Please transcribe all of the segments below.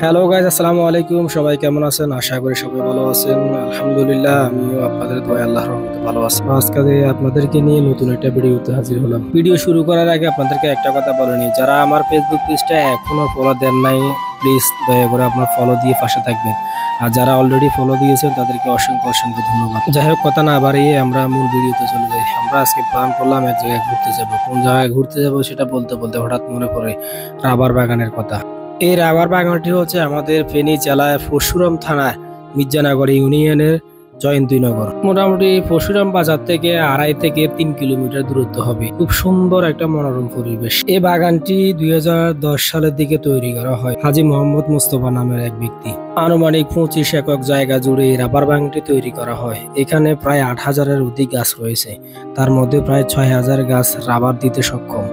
Hello guys, আসসালামু আলাইকুম। সবাই কেমন আছেন? আশা করি সবাই ভালো আছেন। আলহামদুলিল্লাহ, আমিও আপনাদের দোয়ায় আল্লাহর রহমতে ভালো আছি। আজকে আপনাদেরকে নিয়ে নতুন একটা ভিডিওতে হাজির হলাম। ভিডিও শুরু করার আগে আপনাদেরকে একটা কথা বলে নিই, যারা আমার ফেসবুক পেজটা এখনো ফলো দেন নাই, প্লিজ দয়া করে আপনার ফলো দিয়ে পাশে থাকবেন। আর যারা অলরেডি ফলো দিয়েছেন তাদেরকে অসংখ্য অসংখ্য ধন্যবাদ। যাই হোক, কথা না বাড়িয়ে আমরা মূল ভিডিওতে চলে যাই। আমরা আজকে প্ল্যান করলাম এক জায়গায় ঘুরতে যাব। কোন জায়গায় ঘুরতে যাব সেটা বলতে বলতে হঠাৎ মনে পড়ে রাবার বাগানের কথা। এই রাবার বাগানটি হচ্ছে আমাদের ফেনী জেলায় পরশুরাম থানার মির্জানগর ইউনিয়নের জয়ন্তীনগর। মোটামুটি পরশুরাম বাজার থেকে 2.5 থেকে 3 কিলোমিটার দূরত্ব হবে। খুব সুন্দর একটা মনোরম পরিবেশ। এই বাগানটি 2010 সালের দিকে তৈরি করা হয় হাজী মোহাম্মদ মুস্তফা নামের এক ব্যক্তি। আনুমানিক 25 একক জায়গা জুড়ে এই রাবার বাগানটি তৈরি করা হয়। এখানে প্রায় 8,000-এর অধিক গাছ রয়েছে। তার মধ্যে প্রায় 6,000 গাছ রাবার দিতে সক্ষম।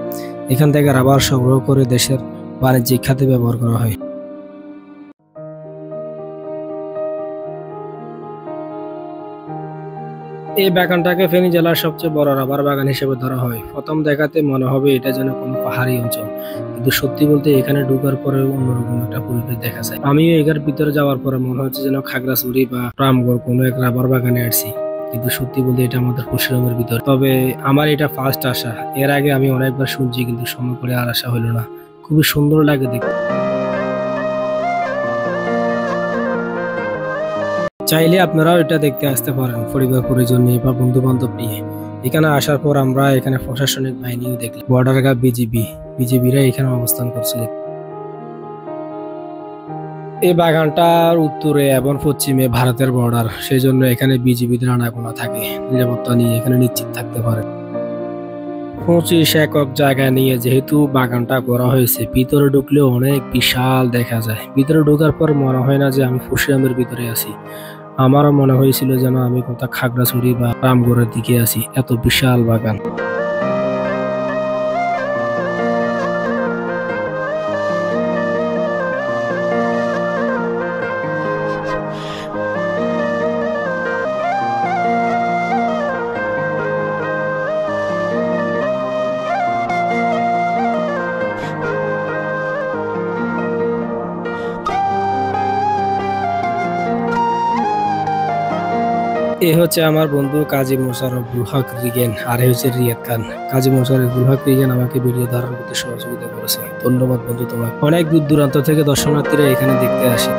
এখান থেকে রাবার সংগ্রহ করে দেশের বাণিজ্যিক খাতে ব্যবহার করা হয়। এই বাগানটাকে ফেনী জেলার সবচেয়ে বড় রাবার বাগান হিসেবে ধরা হয়। প্রথম দেখাতে মনে হবে এটা যেন কোনো পাহাড়ি অঞ্চল, কিন্তু সত্যি বলতে এখানে ঢোকার পরে অন্যরকম একটা পরিবেশ দেখা যায়। আমিও এখানে ভিতরে যাওয়ার পরে মনে হচ্ছে যেন খাগড়াছড়ি বা রামগড় কোনো এক রাবার বাগানে আসছি, কিন্তু সত্যি বলতে এটা আমাদের পরশুরামের ভিতর। তবে আমার এটা ফার্স্ট আসা। এর আগে আমি অনেকবার শুনছি, কিন্তু সময় করে আর আসা হলো না। খুবই সুন্দর লাগে দেখতে। চাইলে আপনারাও এটা দেখতে আসতে পারেন পরিবার পরিজন নিয়ে বা বন্ধু বান্ধব নিয়ে। এখানে আসার পর আমরা এখানে প্রশাসনিক বাহিনীও দেখলাম। বর্ডার গার্ড, বিজিবিরা এখানে অবস্থান করছিল। এই বাগানটার উত্তরে এবং পশ্চিমে ভারতের বর্ডার, সেই জন্য এখানে বিজিবিদের আনাগোনা থাকে। নিরাপত্তা নিয়ে এখানে নিশ্চিত থাকতে পারে। 25 একক জায়গা নিয়ে যেহেতু বাগানটা করা হয়েছে, ভিতরে ঢুকলেও অনেক বিশাল দেখা যায়। ভিতরে ঢোকার পর মনে হয় না যে আমি পরশুরামের ভিতরে আছি। আমারও মনে হয়েছিল যেন আমি কোথাও খাগড়াছড়ি বা রামগড়ের দিকে আছি, এত বিশাল বাগান। এ হচ্ছে আমার বন্ধু কাজী মোশাররফুল হক রিগেন, আর এ হচ্ছে রিয়াদ খান। কাজী মোশাররফুল হক রিগেন আমাকে ভিডিও ধারণ করতে সহযোগিতা করেছে। ধন্যবাদ বন্ধু তোমাকে। অনেক দূর দূরান্ত থেকে দর্শনার্থীরা এখানে দেখতে আসে।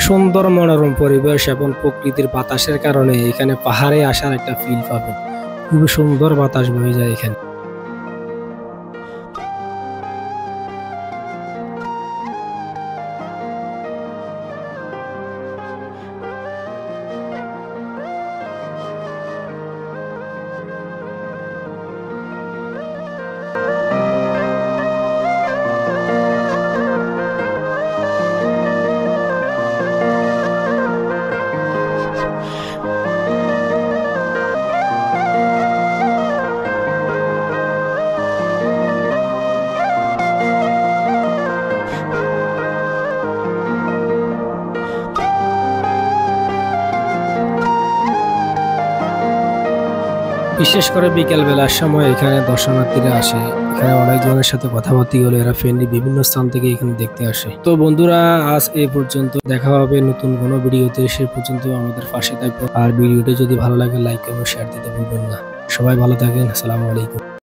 সুন্দর মনোরম পরিবেশ এবং প্রকৃতির বাতাসের কারণে এখানে পাহাড়ে আসার একটা ফিল পাবেন। খুবই সুন্দর বাতাস বয়ে যায় এখানে। বিশেষ করে বিকেল বেলার সময় এখানে দর্শনার্থীরা আসে। এখানে অনেকজনের সাথে কথাবার্তা হলে এরা ফ্রেন্ডলি বিভিন্ন স্থান থেকে এখানে দেখতে আসে। তো বন্ধুরা, আজ এই পর্যন্ত। দেখা হবে নতুন কোনো ভিডিওতে। সে পর্যন্ত আমাদের পাশে থাকবেন। আর ভিডিওটি যদি ভালো লাগে লাইক এবং শেয়ার দিতে ভুলবেন না। সবাই ভালো থাকেন। আসসালামু আলাইকুম।